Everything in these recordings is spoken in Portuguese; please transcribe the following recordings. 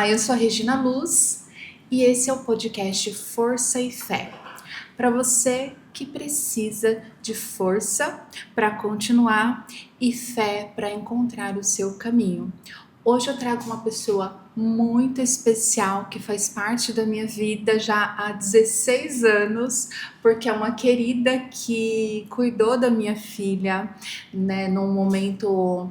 Olá, eu sou a Regina Luz e esse é o podcast Força e Fé. Para você que precisa de força para continuar e fé para encontrar o seu caminho. Hoje eu trago uma pessoa muito especial que faz parte da minha vida já há 16 anos, porque é uma querida que cuidou da minha filha, né, num momento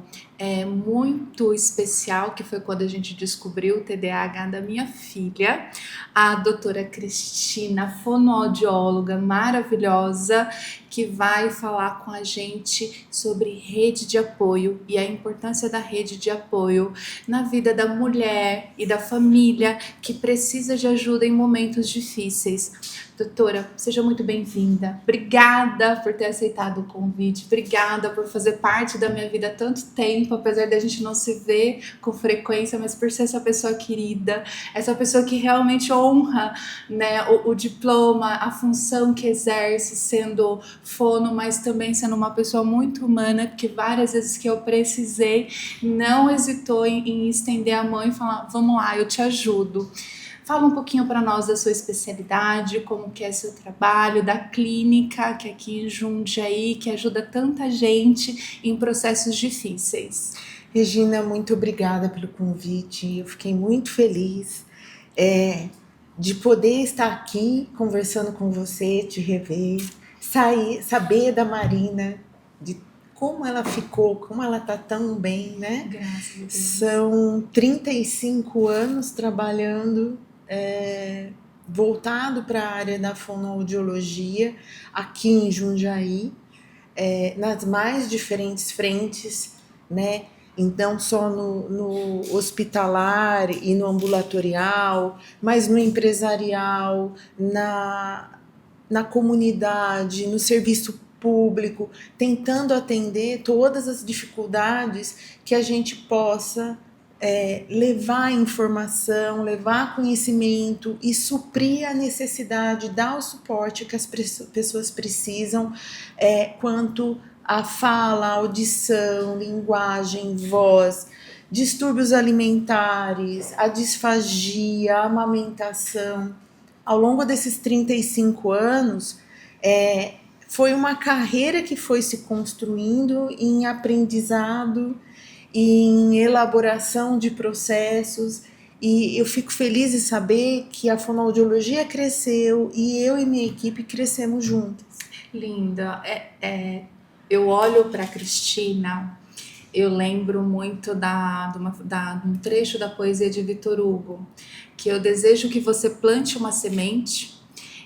muito especial, que foi quando a gente descobriu o TDAH da minha filha, a doutora Cristina, fonoaudióloga maravilhosa, que vai falar com a gente sobre rede de apoio e a importância da rede de apoio na vida da mulher e da família que precisa de ajuda em momentos difíceis. Doutora, seja muito bem-vinda. Obrigada por ter aceitado o convite. Obrigada por fazer parte da minha vida há tanto tempo, apesar da gente não se ver com frequência, mas por ser essa pessoa querida, essa pessoa que realmente honra, né, o diploma, a função que exerce sendo fono, mas também sendo uma pessoa muito humana, porque várias vezes que eu precisei, não hesitou em estender a mão e falar, vamos lá, eu te ajudo. Fala um pouquinho para nós da sua especialidade, como que é seu trabalho, da clínica, que é aqui em Jundiaí, que ajuda tanta gente em processos difíceis. Regina, muito obrigada pelo convite, eu fiquei muito feliz de poder estar aqui conversando com você, te rever, saber da Marina, de como ela ficou, como ela está tão bem, né? Graças a Deus. São 35 anos trabalhando voltado para a área da fonoaudiologia aqui em Jundiaí, nas mais diferentes frentes, né? Então, só no hospitalar e no ambulatorial, mas no empresarial, na comunidade, no serviço público, tentando atender todas as dificuldades que a gente possa levar informação, levar conhecimento e suprir a necessidade, dar o suporte que as pessoas precisam quanto a fala, audição, linguagem, voz, distúrbios alimentares, a disfagia, a amamentação. Ao longo desses 35 anos, foi uma carreira que foi se construindo em aprendizado, em elaboração de processos, e eu fico feliz de saber que a fonoaudiologia cresceu e eu e minha equipe crescemos juntas. Linda. Eu olho para a Cristina, eu lembro muito de um trecho da poesia de Victor Hugo, que eu desejo que você plante uma semente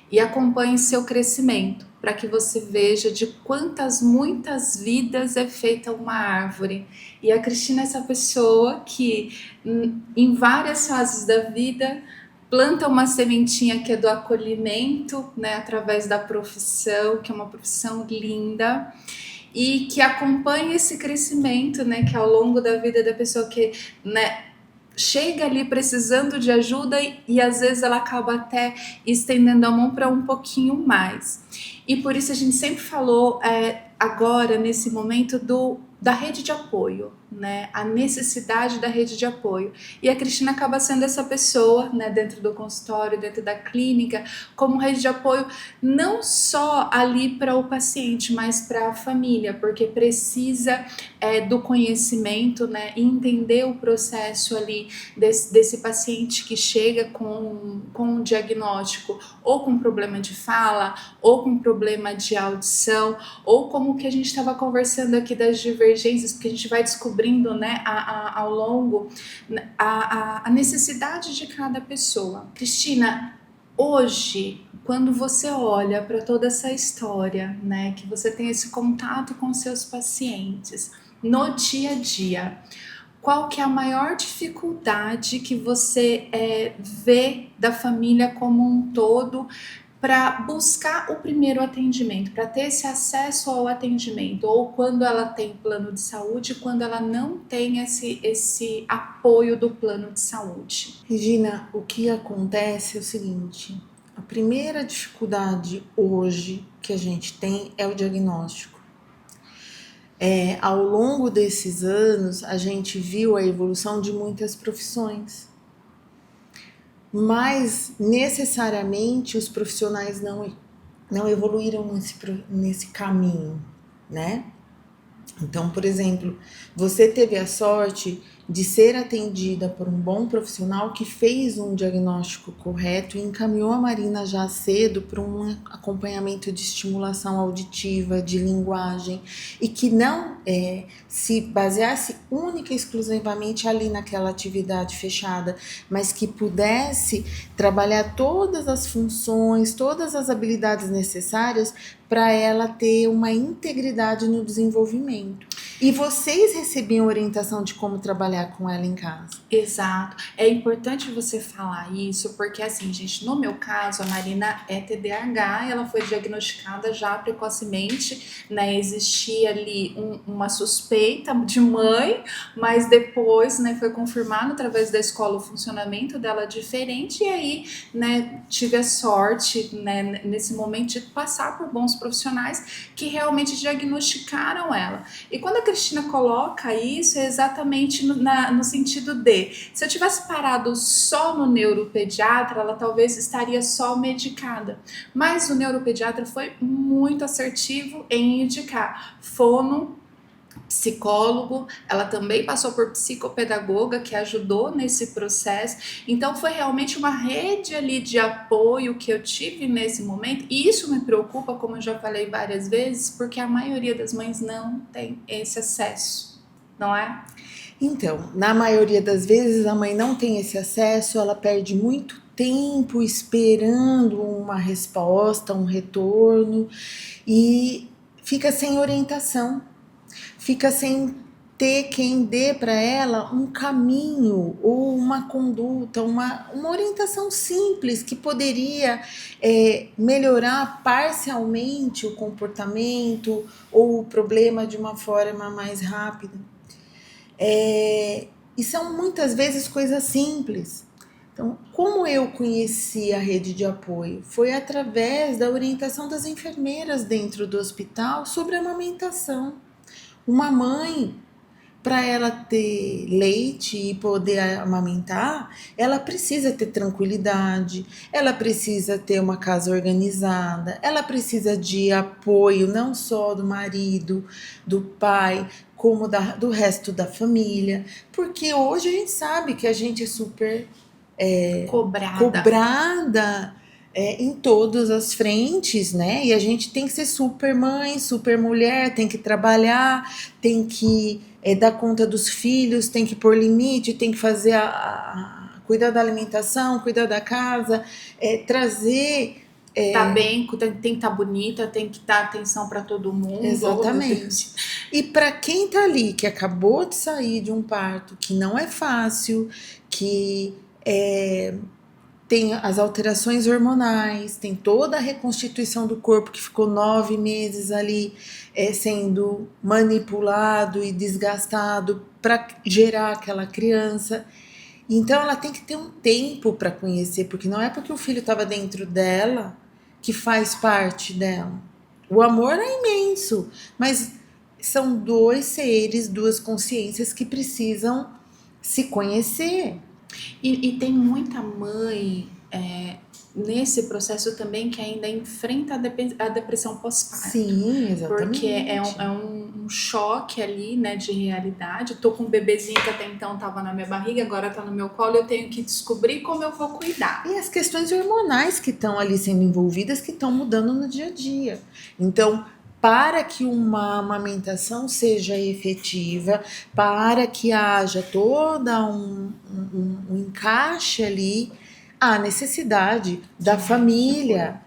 e acompanhe seu crescimento, para que você veja de quantas muitas vidas é feita uma árvore. E a Cristina é essa pessoa que, em várias fases da vida, planta uma sementinha que é do acolhimento, né, através da profissão, que é uma profissão linda, e que acompanha esse crescimento, né, que ao longo da vida da pessoa que, né, chega ali precisando de ajuda e às vezes ela acaba até estendendo a mão para um pouquinho mais. E por isso a gente sempre falou agora, nesse momento, da rede de apoio, né? A necessidade da rede de apoio. E a Cristina acaba sendo essa pessoa, né, dentro do consultório, dentro da clínica, como rede de apoio, não só ali para o paciente, mas para a família, porque precisa do conhecimento, né, e entender o processo ali desse paciente que chega com um diagnóstico, ou com problema de fala, ou com problema de audição, ou como que a gente estava conversando aqui das divergências, porque a gente vai descobrindo, né, ao longo a necessidade de cada pessoa. Cristina, hoje, quando você olha para toda essa história, né, que você tem esse contato com seus pacientes no dia a dia, qual que é a maior dificuldade que você vê da família como um todo para buscar o primeiro atendimento, para ter esse acesso ao atendimento, ou quando ela tem plano de saúde, quando ela não tem esse apoio do plano de saúde? Regina, o que acontece é o seguinte, a primeira dificuldade hoje que a gente tem é o diagnóstico. Ao longo desses anos, a gente viu a evolução de muitas profissões. mas necessariamente os profissionais não evoluíram nesse caminho, né? Então, por exemplo, você teve a sorte de ser atendida por um bom profissional que fez um diagnóstico correto e encaminhou a Marina já cedo para um acompanhamento de estimulação auditiva, de linguagem, e que não se baseasse única e exclusivamente ali naquela atividade fechada, mas que pudesse trabalhar todas as funções, todas as habilidades necessárias para ela ter uma integridade no desenvolvimento. E vocês recebiam orientação de como trabalhar com ela em casa? Exato. É importante você falar isso, porque assim, gente, no meu caso, a Marina é TDAH, ela foi diagnosticada já precocemente, né? Existia ali uma suspeita de mãe, mas depois, né, foi confirmado através da escola o funcionamento dela diferente, e aí, né, tive a sorte, né, nesse momento de passar por bons profissionais que realmente diagnosticaram ela. E quando a Cristina coloca isso, é exatamente no sentido de, se eu tivesse parado só no neuropediatra, ela talvez estaria só medicada. Mas o neuropediatra foi muito assertivo em indicar fono, psicólogo, ela também passou por psicopedagoga que ajudou nesse processo. Então foi realmente uma rede ali de apoio que eu tive nesse momento, e isso me preocupa, como eu já falei várias vezes, porque a maioria das mães não tem esse acesso, não é? Então, na maioria das vezes a mãe não tem esse acesso, ela perde muito tempo esperando uma resposta, um retorno e fica sem orientação, fica sem ter quem dê para ela um caminho ou uma conduta, uma orientação simples que poderia melhorar parcialmente o comportamento ou o problema de uma forma mais rápida. E são muitas vezes coisas simples. Então, como eu conheci a rede de apoio? Foi através da orientação das enfermeiras dentro do hospital sobre a amamentação. Uma mãe, para ela ter leite e poder amamentar, ela precisa ter tranquilidade, ela precisa ter uma casa organizada, ela precisa de apoio não só do marido, do pai, como do resto da família, porque hoje a gente sabe que a gente é super cobrada em todas as frentes, né? E a gente tem que ser super mãe, super mulher, tem que trabalhar, tem que dar conta dos filhos, tem que pôr limite, tem que fazer cuidar da alimentação, cuidar da casa, trazer... Tá bem, tem que estar bonita, tem que dar atenção para todo mundo. Exatamente. E para quem tá ali, que acabou de sair de um parto, que não é fácil, que tem as alterações hormonais, tem toda a reconstituição do corpo que ficou 9 meses ali sendo manipulado e desgastado para gerar aquela criança. Então ela tem que ter um tempo para conhecer, porque não é porque o filho estava dentro dela que faz parte dela. O amor é imenso, mas são dois seres, duas consciências que precisam se conhecer. E tem muita mãe nesse processo também que ainda enfrenta a depressão pós-parto. Sim, exatamente. Porque é um choque ali, né, de realidade. Tô com um bebezinho que até então tava na minha barriga, agora tá no meu colo, eu tenho que descobrir como eu vou cuidar. E as questões hormonais que estão ali sendo envolvidas, que estão mudando no dia a dia. Então, para que uma amamentação seja efetiva, para que haja toda um encaixe ali, há necessidade da família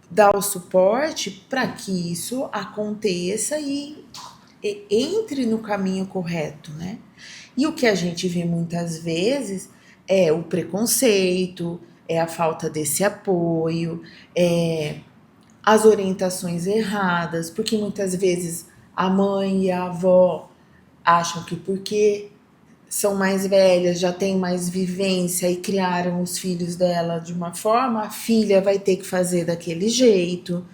dar o suporte para que isso aconteça e entre no caminho correto, né? E o que a gente vê muitas vezes é o preconceito, é a falta desse apoio, as orientações erradas, porque muitas vezes a mãe e a avó acham que porque são mais velhas, já têm mais vivência e criaram os filhos dela de uma forma, a filha vai ter que fazer daquele jeito,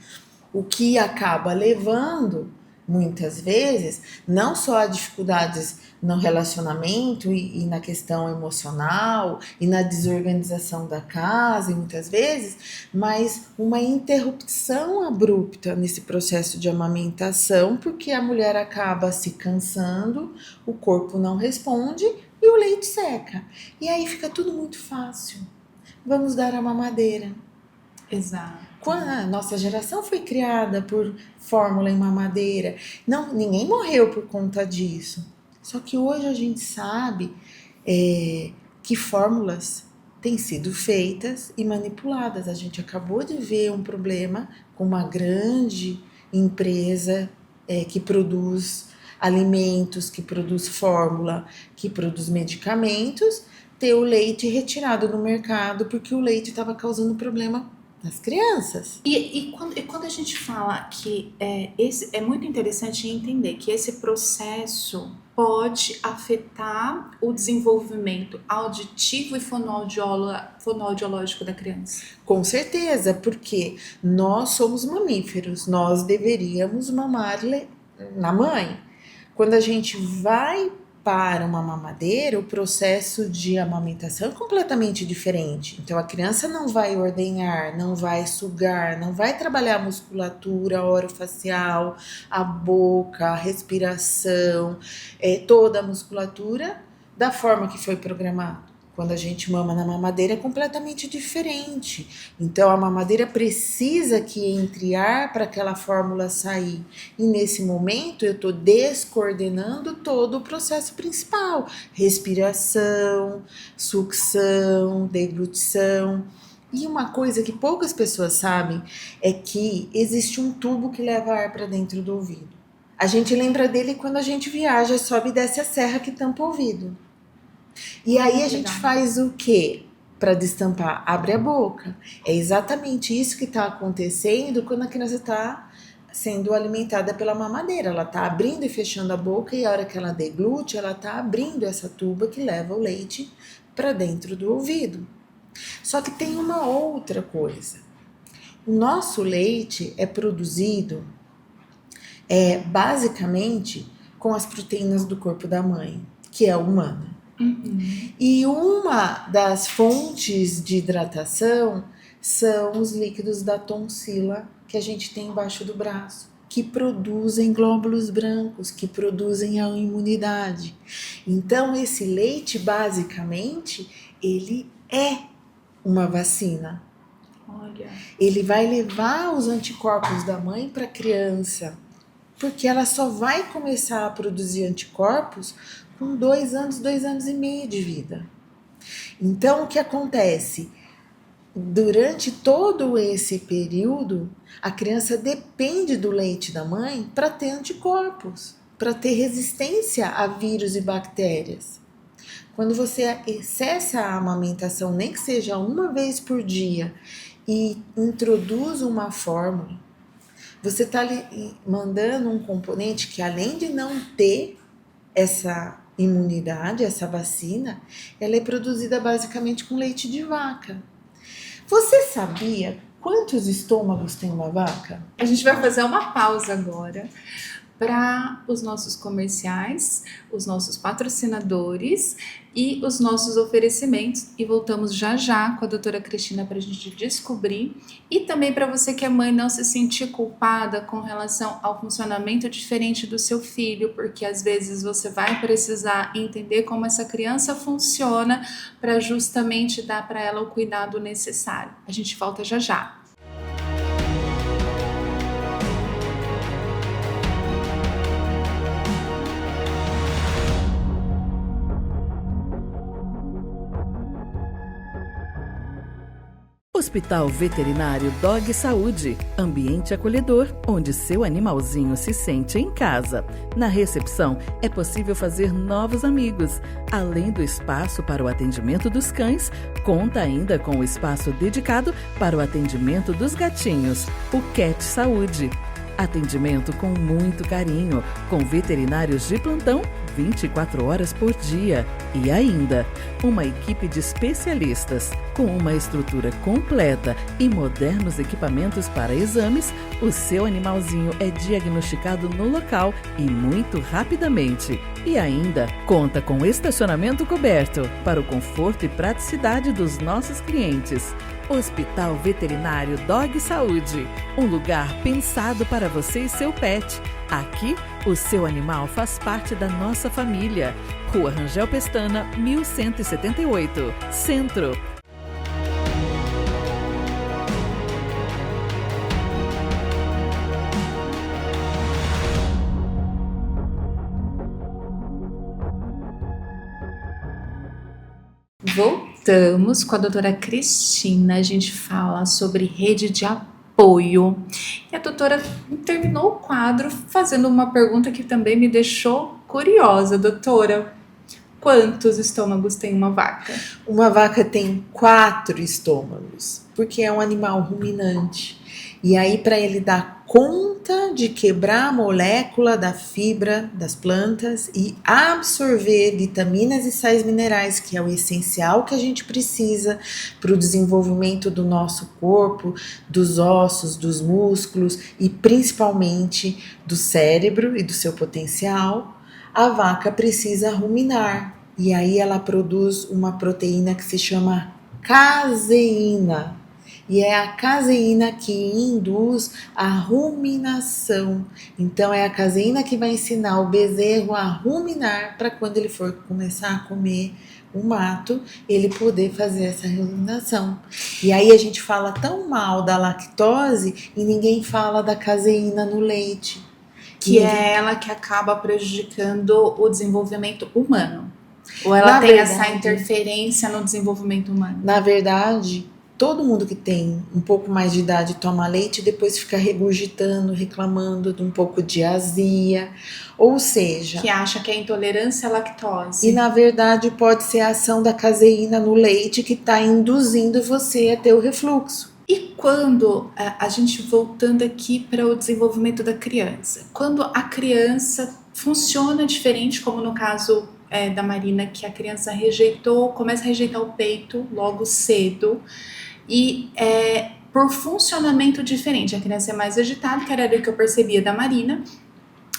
o que acaba levando muitas vezes, não só há dificuldades no relacionamento e na questão emocional e na desorganização da casa, e muitas vezes, mas uma interrupção abrupta nesse processo de amamentação, porque a mulher acaba se cansando, o corpo não responde e o leite seca. E aí fica tudo muito fácil. Vamos dar a mamadeira. Exato. Quando a nossa geração foi criada por fórmula em mamadeira, não, ninguém morreu por conta disso. Só que hoje a gente sabe que fórmulas têm sido feitas e manipuladas. A gente acabou de ver um problema com uma grande empresa que produz alimentos, que produz fórmula, que produz medicamentos, ter o leite retirado do mercado porque o leite estava causando problema nas crianças. E quando a gente fala que é muito interessante entender que esse processo pode afetar o desenvolvimento auditivo e fonoaudiológico da criança. Com certeza, porque nós somos mamíferos, nós deveríamos mamar na mãe. Quando a gente vai para uma mamadeira, o processo de amamentação é completamente diferente. Então, a criança não vai ordenhar, não vai sugar, não vai trabalhar a musculatura orofacial, a boca, a respiração, toda a musculatura da forma que foi programado. Quando a gente mama na mamadeira é completamente diferente. Então, a mamadeira precisa que entre ar para aquela fórmula sair. E nesse momento eu estou descoordenando todo o processo principal. Respiração, sucção, deglutição. E uma coisa que poucas pessoas sabem é que existe um tubo que leva ar para dentro do ouvido. A gente lembra dele quando a gente viaja, sobe e desce a serra que tampa o ouvido. E aí a gente faz o quê para destampar? Abre a boca. É exatamente isso que está acontecendo quando a criança está sendo alimentada pela mamadeira. Ela está abrindo e fechando a boca e a hora que ela deglute, ela está abrindo essa tuba que leva o leite para dentro do ouvido. Só que tem uma outra coisa. O nosso leite é produzido basicamente com as proteínas do corpo da mãe, que é humana. Uhum. E uma das fontes de hidratação são os líquidos da tonsila que a gente tem embaixo do braço, que produzem glóbulos brancos, que produzem a imunidade. Então, esse leite, basicamente, ele é uma vacina. Olha. Ele vai levar os anticorpos da mãe para a criança, porque ela só vai começar a produzir anticorpos com 2 anos, 2 anos e meio de vida. Então, o que acontece? Durante todo esse período, a criança depende do leite da mãe para ter anticorpos, para ter resistência a vírus e bactérias. Quando você cessa a amamentação, nem que seja uma vez por dia, e introduz uma fórmula, você está mandando um componente que, além de não ter essa imunidade, essa vacina, ela é produzida basicamente com leite de vaca. Você sabia quantos estômagos tem uma vaca? A gente vai fazer uma pausa agora para os nossos comerciais, os nossos patrocinadores e os nossos oferecimentos, e voltamos já já com a doutora Cristina para a gente descobrir, e também para você que é mãe não se sentir culpada com relação ao funcionamento diferente do seu filho, porque às vezes você vai precisar entender como essa criança funciona para justamente dar para ela o cuidado necessário. A gente volta já já. Hospital Veterinário Dog Saúde, ambiente acolhedor, onde seu animalzinho se sente em casa. Na recepção, é possível fazer novos amigos. Além do espaço para o atendimento dos cães, conta ainda com o espaço dedicado para o atendimento dos gatinhos, o Cat Saúde. Atendimento com muito carinho, com veterinários de plantão 24 horas por dia. E ainda, uma equipe de especialistas com uma estrutura completa e modernos equipamentos para exames. O seu animalzinho é diagnosticado no local e muito rapidamente. E ainda, conta com estacionamento coberto para o conforto e praticidade dos nossos clientes. Hospital Veterinário Dog Saúde, um lugar pensado para você e seu pet. Aqui, o seu animal faz parte da nossa família. Rua Rangel Pestana, 1178, Centro. Voltamos com a doutora Cristina, a gente fala sobre rede de apoio. E a doutora terminou o quadro fazendo uma pergunta que também me deixou curiosa, doutora. Quantos estômagos tem uma vaca? Uma vaca tem 4 estômagos, porque é um animal ruminante. E aí, para ele dar conta de quebrar a molécula da fibra das plantas e absorver vitaminas e sais minerais, que é o essencial que a gente precisa para o desenvolvimento do nosso corpo, dos ossos, dos músculos e principalmente do cérebro e do seu potencial, a vaca precisa ruminar. E aí ela produz uma proteína que se chama caseína. E é a caseína que induz a ruminação. Então, é a caseína que vai ensinar o bezerro a ruminar para quando ele for começar a comer o mato, ele poder fazer essa ruminação. E aí a gente fala tão mal da lactose e ninguém fala da caseína no leite. Que é ela que acaba prejudicando o desenvolvimento humano. Ou ela Na tem verdade, essa interferência no desenvolvimento humano? Na verdade, todo mundo que tem um pouco mais de idade toma leite e depois fica regurgitando, reclamando de um pouco de azia, ou seja... Que acha que é intolerância à lactose. E na verdade pode ser a ação da caseína no leite que está induzindo você a ter o refluxo. E quando, a gente voltando aqui para o desenvolvimento da criança, quando a criança funciona diferente, como no caso da Marina, que a criança começa a rejeitar o peito logo cedo, e por funcionamento diferente, a criança é mais agitada, que era o que eu percebia da Marina,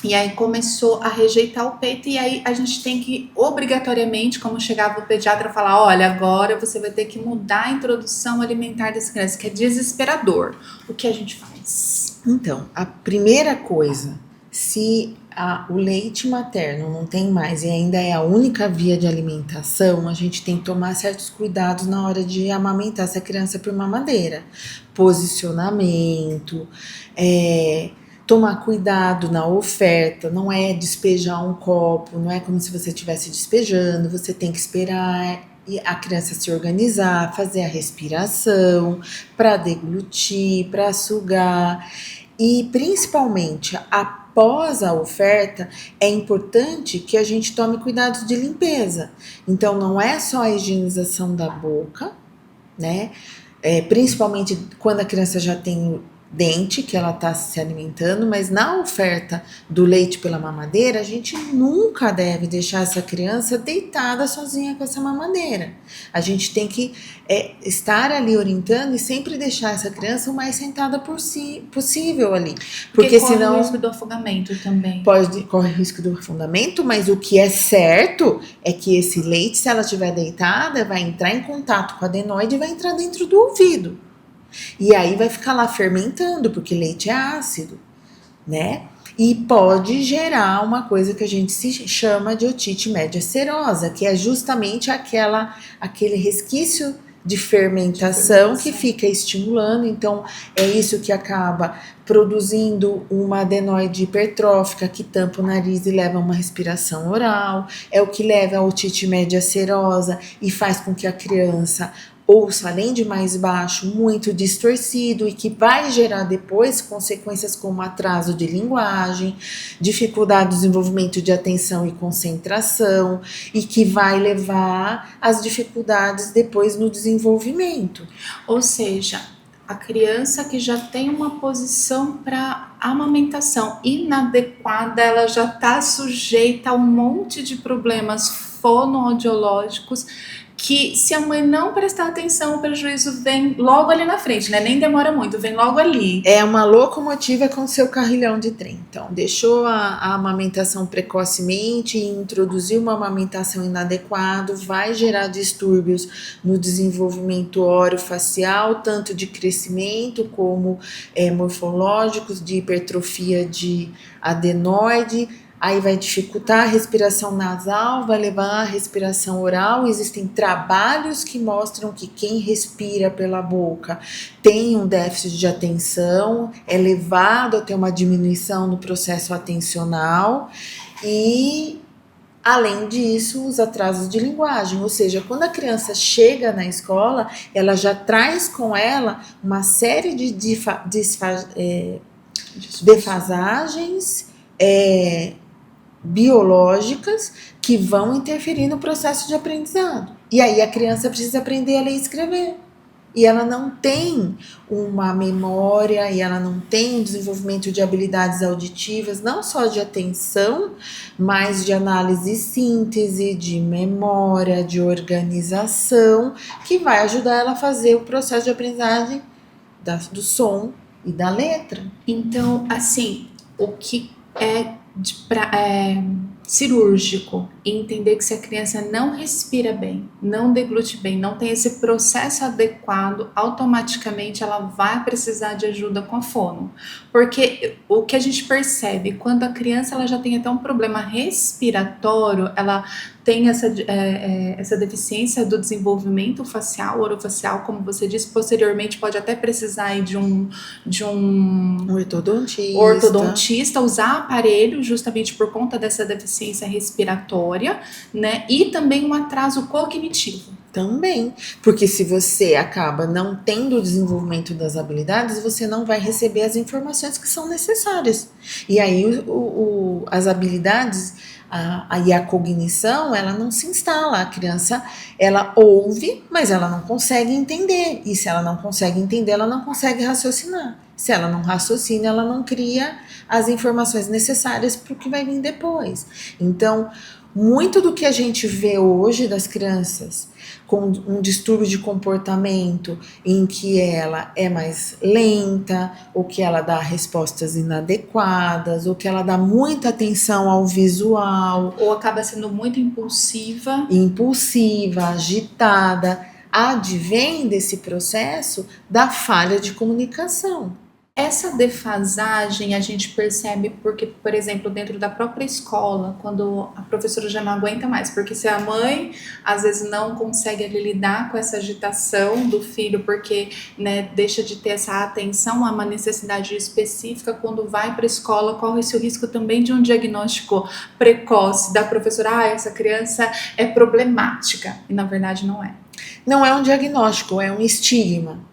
e aí começou a rejeitar o peito, e aí a gente tem que obrigatoriamente, como chegava o pediatra, falar, olha, agora você vai ter que mudar a introdução alimentar dessa criança, que é desesperador. O que a gente faz? Então, a primeira coisa, se o leite materno não tem mais e ainda é a única via de alimentação, a gente tem que tomar certos cuidados na hora de amamentar essa criança por mamadeira. Posicionamento, tomar cuidado na oferta, não é despejar um copo, não é como se você estivesse despejando, você tem que esperar a criança se organizar, fazer a respiração para deglutir, para sugar. E principalmente após a oferta, é importante que a gente tome cuidados de limpeza. Então não é só a higienização da boca, né? Principalmente quando a criança já tem dente, que ela está se alimentando, mas na oferta do leite pela mamadeira, a gente nunca deve deixar essa criança deitada sozinha com essa mamadeira. A gente tem que estar ali orientando e sempre deixar essa criança o mais sentada possível ali. Porque corre senão o risco do afogamento também. corre o risco do afundamento, mas o que é certo é que esse leite, se ela estiver deitada, vai entrar em contato com a adenoide e vai entrar dentro do ouvido. E aí vai ficar lá fermentando, porque leite é ácido, né? E pode gerar uma coisa que a gente se chama de otite média serosa, que é justamente aquele resquício de fermentação que fica estimulando. Então, é isso que acaba produzindo uma adenoide hipertrófica que tampa o nariz e leva a uma respiração oral. É o que leva a otite média serosa e faz com que a criança ouça, além de mais baixo, muito distorcido e que vai gerar depois consequências como atraso de linguagem, dificuldade de desenvolvimento de atenção e concentração e que vai levar às dificuldades depois no desenvolvimento. Ou seja, a criança que já tem uma posição para amamentação inadequada, ela já está sujeita a um monte de problemas fonoaudiológicos que, se a mãe não prestar atenção, o prejuízo vem logo ali na frente, né? Nem demora muito, vem logo ali. É uma locomotiva com seu carrilhão de trem. Então, deixou a amamentação precocemente e introduziu uma amamentação inadequada, vai gerar distúrbios no desenvolvimento orofacial, tanto de crescimento como morfológicos, de hipertrofia de adenoide. Aí vai dificultar a respiração nasal, vai levar a respiração oral. Existem trabalhos que mostram que quem respira pela boca tem um déficit de atenção, é levado a ter uma diminuição no processo atencional e, além disso, os atrasos de linguagem. Ou seja, quando a criança chega na escola, ela já traz com ela uma série de defasagens biológicas que vão interferir no processo de aprendizado. E aí a criança precisa aprender a ler e escrever. E ela não tem uma memória, e ela não tem um desenvolvimento de habilidades auditivas, não só de atenção, mas de análise e síntese, de memória, de organização, que vai ajudar ela a fazer o processo de aprendizagem do som e da letra. Então, assim, o que é cirúrgico e entender que se a criança não respira bem, não deglute bem, não tem esse processo adequado, automaticamente ela vai precisar de ajuda com a fono. Porque o que a gente percebe, quando a criança ela já tem até um problema respiratório, ela tem essa deficiência do desenvolvimento facial, orofacial, como você disse, posteriormente pode até precisar aí de um ortodontista, usar aparelho justamente por conta dessa deficiência respiratória, né? E também um atraso cognitivo. Também, porque se você acaba não tendo o desenvolvimento das habilidades, você não vai receber as informações que são necessárias. E aí as habilidades e a cognição, ela não se instala. A criança, ela ouve, mas ela não consegue entender. E se ela não consegue entender, ela não consegue raciocinar. Se ela não raciocina, ela não cria as informações necessárias para o que vai vir depois. Então, muito do que a gente vê hoje das crianças com um distúrbio de comportamento em que ela é mais lenta, ou que ela dá respostas inadequadas, ou que ela dá muita atenção ao visual, ou acaba sendo muito impulsiva, agitada, advém desse processo da falha de comunicação. Essa defasagem a gente percebe porque, por exemplo, dentro da própria escola, quando a professora já não aguenta mais, porque se a mãe às vezes não consegue lidar com essa agitação do filho, porque, né, deixa de ter essa atenção a uma necessidade específica, quando vai para a escola, corre-se o risco também de um diagnóstico precoce da professora, essa criança é problemática, e na verdade não é. Não é um diagnóstico, é um estigma.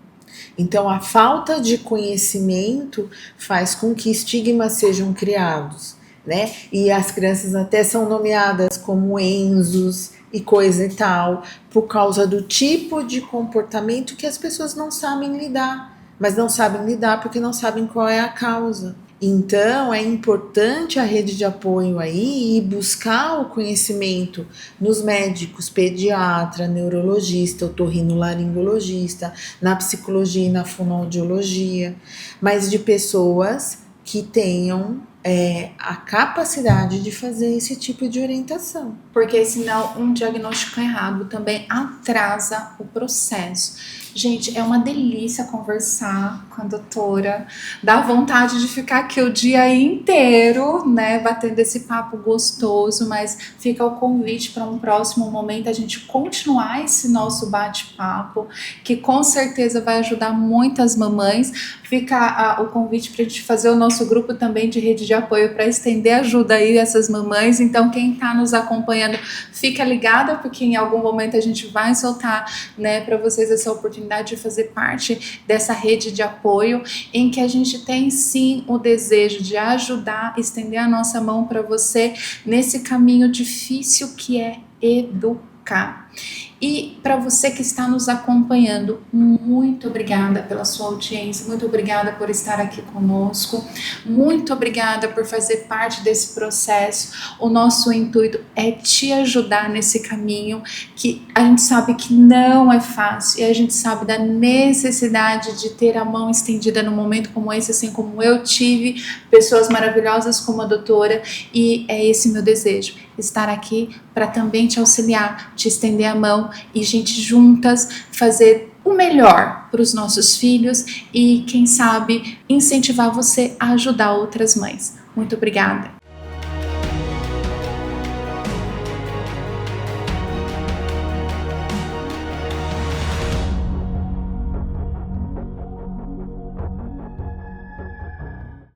Então, a falta de conhecimento faz com que estigmas sejam criados, né? E as crianças até são nomeadas como Enzos e coisa e tal, por causa do tipo de comportamento que as pessoas não sabem lidar. Mas não sabem lidar porque não sabem qual é a causa. Então, é importante a rede de apoio aí e buscar o conhecimento nos médicos, pediatra, neurologista, otorrinolaringologista, na psicologia e na fonoaudiologia, mas de pessoas que tenham a capacidade de fazer esse tipo de orientação. Porque senão um diagnóstico errado também atrasa o processo. Gente, é uma delícia conversar com a doutora, dá vontade de ficar aqui o dia inteiro, né, batendo esse papo gostoso, mas fica o convite para um próximo momento a gente continuar esse nosso bate-papo, que com certeza vai ajudar muitas mamães. Fica o convite para a gente fazer o nosso grupo também de rede de apoio para estender ajuda aí a essas mamães. Então, quem está nos acompanhando, fica ligada, porque em algum momento a gente vai soltar, né, para vocês essa oportunidade de fazer parte dessa rede de apoio, em que a gente tem sim o desejo de ajudar, estender a nossa mão para você nesse caminho difícil que é educar. E para você que está nos acompanhando, muito obrigada pela sua audiência, muito obrigada por estar aqui conosco, muito obrigada por fazer parte desse processo. O nosso intuito é te ajudar nesse caminho, que a gente sabe que não é fácil, e a gente sabe da necessidade de ter a mão estendida num momento como esse, assim como eu tive, pessoas maravilhosas como a doutora, e é esse meu desejo, estar aqui para também te auxiliar, te estender a mão e gente juntas fazer o melhor para os nossos filhos e, quem sabe, incentivar você a ajudar outras mães. Muito obrigada!